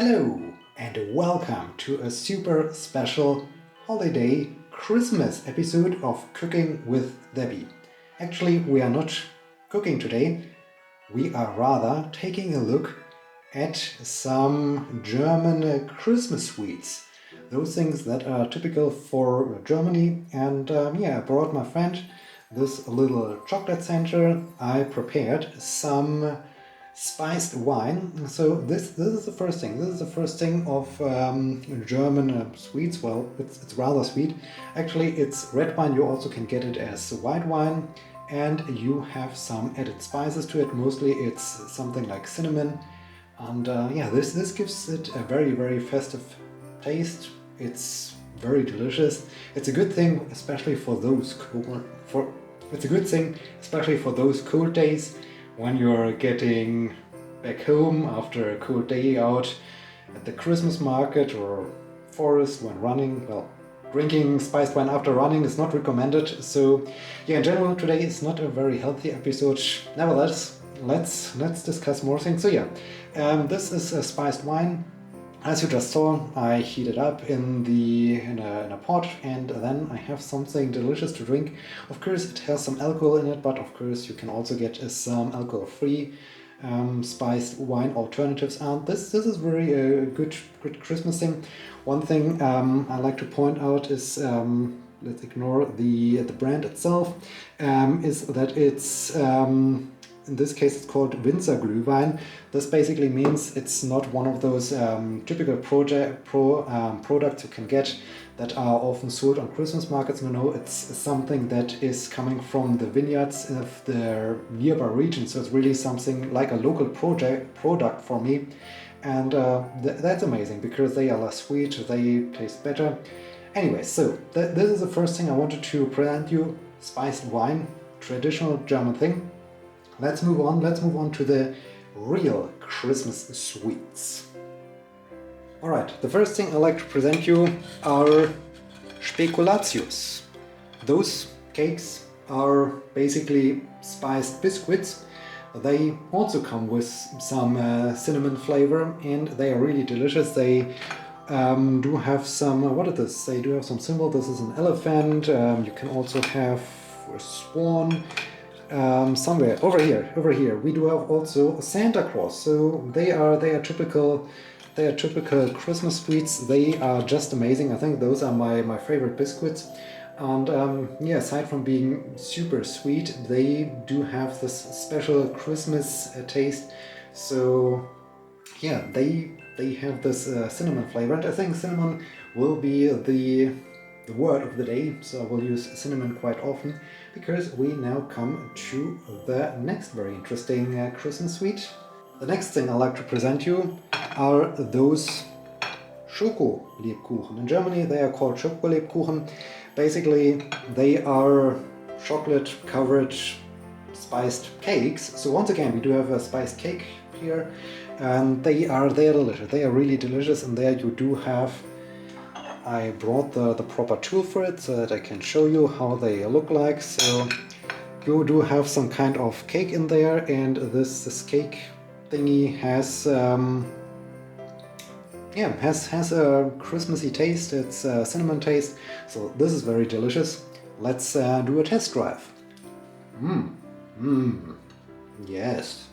Hello and welcome to a super special holiday Christmas episode of Cooking with Debbie. Actually, we are not cooking today, we are rather taking a look at some German Christmas sweets. Those things that are typical for Germany. And I brought my friend this little chocolate center. I prepared some spiced wine. So this is the first thing. This is the first thing of German sweets. Well, it's rather sweet. Actually, it's red wine. You also can get it as white wine, and you have some added spices to it. Mostly, it's something like cinnamon, and this gives it a very festive taste. It's very delicious. It's a good thing, especially for those cold days when you're getting back home after a cold day out at the Christmas market or forest when running. Well, drinking spiced wine after running is not recommended. So in general, today is not a very healthy episode. Nevertheless, let's discuss more things. This is a spiced wine. As you just saw, I heat it up in a pot, and then I have something delicious to drink. Of course, it has some alcohol in it, but of course you can also get some alcohol-free spiced wine alternatives. And this is very good Christmas thing. One thing I like to point out is let's ignore the brand itself. Is that it's in this case, it's called Winzerglühwein. This basically means it's not one of those typical products you can get that are often sold on Christmas markets. No, it's something that is coming from the vineyards of the nearby region. So it's really something like a local product for me. And that's amazing because they are less sweet, they taste better. Anyway, so this is the first thing I wanted to present you. Spiced wine, traditional German thing. Let's move on to the real Christmas sweets. Alright, the first thing I'd like to present you are Spekulatius. Those cakes are basically spiced biscuits. They also come with some cinnamon flavor, and they are really delicious. They do have some, what is this? They do have some symbol. This is an elephant. You can also have a swan. Somewhere over here we do have also a Santa Claus. So they are typical Christmas sweets. They are just amazing. I think those are my favorite biscuits. And aside from being super sweet, they do have this special Christmas taste. So they have this cinnamon flavor, and I think cinnamon will be the word of the day, so I will use cinnamon quite often, because we now come to the next very interesting Christmas sweet. The next thing I'd like to present you are those Schokolebkuchen. In Germany they are called Schokolebkuchen. Basically they are chocolate covered spiced cakes. So once again we do have a spiced cake here, and they are delicious. They are really delicious, and there you do have, I brought the proper tool for it so that I can show you how they look like. So you do have some kind of cake in there, and this cake thingy has a Christmassy taste. It's a cinnamon taste. So this is very delicious. Let's do a test drive. Yes,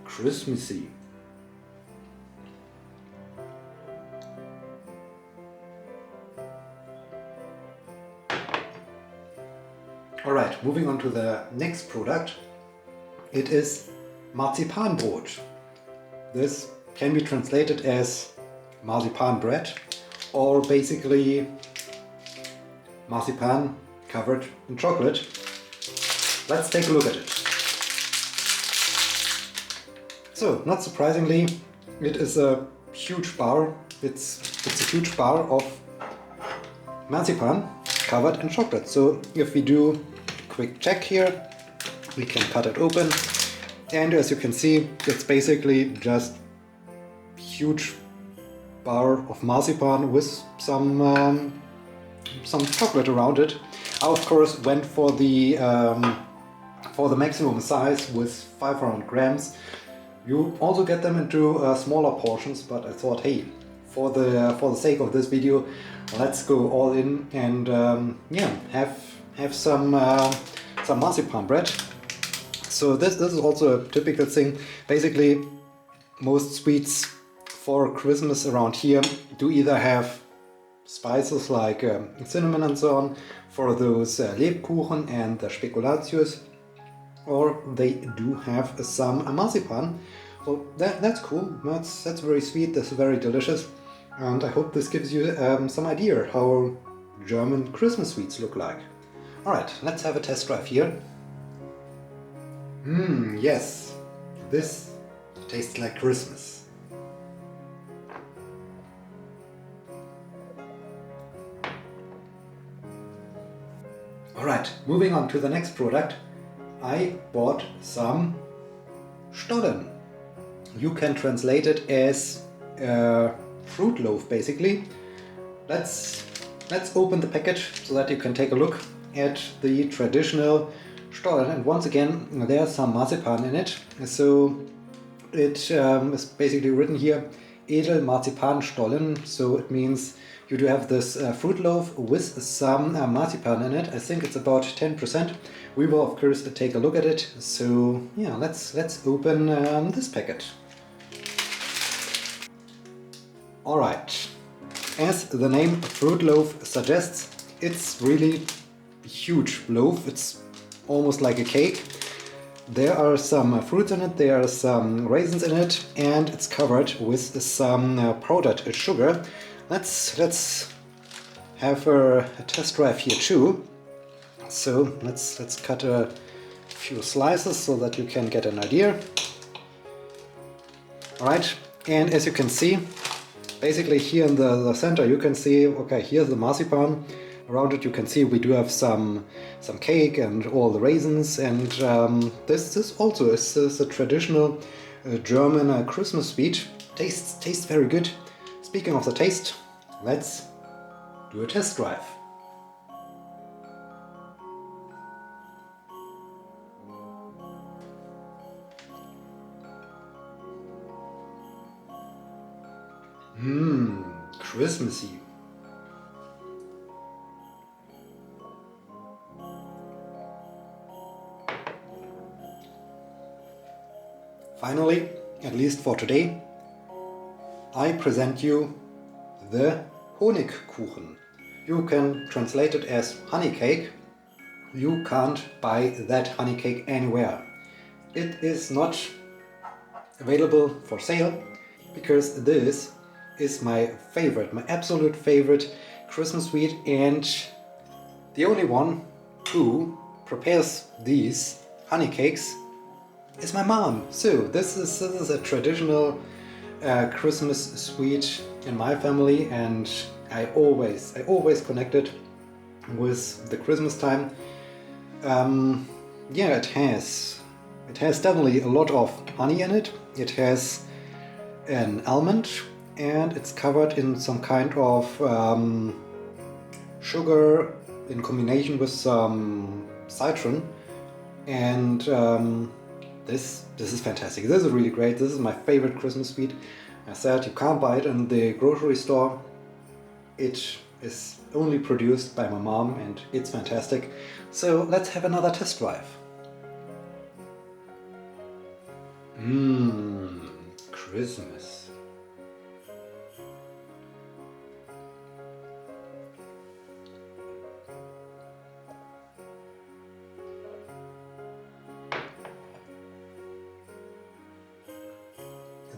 Christmassy. Alright, moving on to the next product. It is Marzipanbrot. This can be translated as marzipan bread, or basically marzipan covered in chocolate. Let's take a look at it. So, not surprisingly, it is a huge bar. It's a huge bar of marzipan covered in chocolate. So if we do quick check here, we can cut it open, and as you can see, it's basically just huge bar of marzipan with some chocolate around it. I of course went for the maximum size with 500 grams. You also get them into smaller portions, but I thought, hey, for the sake of this video, let's go all in and yeah, have some marzipan bread. So this is also a typical thing. Basically, most sweets for Christmas around here do either have spices like cinnamon and so on for those Lebkuchen and the Spekulatius, or they do have some marzipan. So that's cool. That's very sweet. That's very delicious, and I hope this gives you some idea how German Christmas sweets look like. All right, let's have a test drive here. Yes, this tastes like Christmas. Alright, moving on to the next product. I bought some Stollen. You can translate it as fruit loaf, basically. Let's open the package so that you can take a look at the traditional Stollen. And once again, there's some marzipan in it. So it is basically written here, Edel Marzipan Stollen. So it means you do have this fruit loaf with some marzipan in it. I think it's about 10%. We will of course take a look at it. So yeah, let's open this packet. All right. As the name fruit loaf suggests, it's really a huge loaf. It's almost like a cake. There are some fruits in it, there are some raisins in it, and it's covered with some powdered sugar. Let's have a test drive here too. So let's cut a few slices so that you can get an idea. All right, and as you can see, basically here in the center you can see, okay, here's the marzipan. Around it you can see we do have some cake and all the raisins, and this also is a traditional German Christmas sweet. Tastes very good. Speaking of the taste, let's do a test drive. Christmassy. Finally, at least for today, I present you the Honigkuchen. You can translate it as honey cake. You can't buy that honey cake anywhere. It is not available for sale because this is my favorite, my absolute favorite Christmas sweet, and the only one who prepares these honey cakes is my mom. So this is a traditional Christmas sweet in my family, and I always connect it with the Christmas time. Yeah, it has definitely a lot of honey in it. It has an almond, and it's covered in some kind of sugar in combination with some citron, and this is fantastic. This is really great. This is my favorite Christmas sweet. I said you can't buy it in the grocery store. It is only produced by my mom, and it's fantastic. So let's have another test drive. Christmas.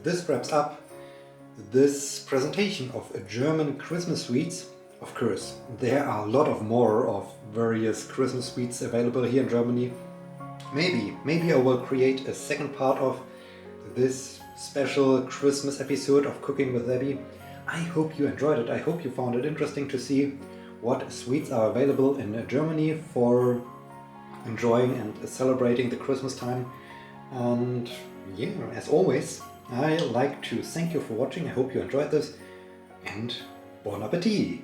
This wraps up this presentation of German Christmas sweets. Of course, there are a lot of more of various Christmas sweets available here in Germany. Maybe I will create a second part of this special Christmas episode of Cooking with Sebbi. I hope you enjoyed it. I hope you found it interesting to see what sweets are available in Germany for enjoying and celebrating the Christmas time. And yeah, as always, I like to thank you for watching. I hope you enjoyed this, and bon appetit!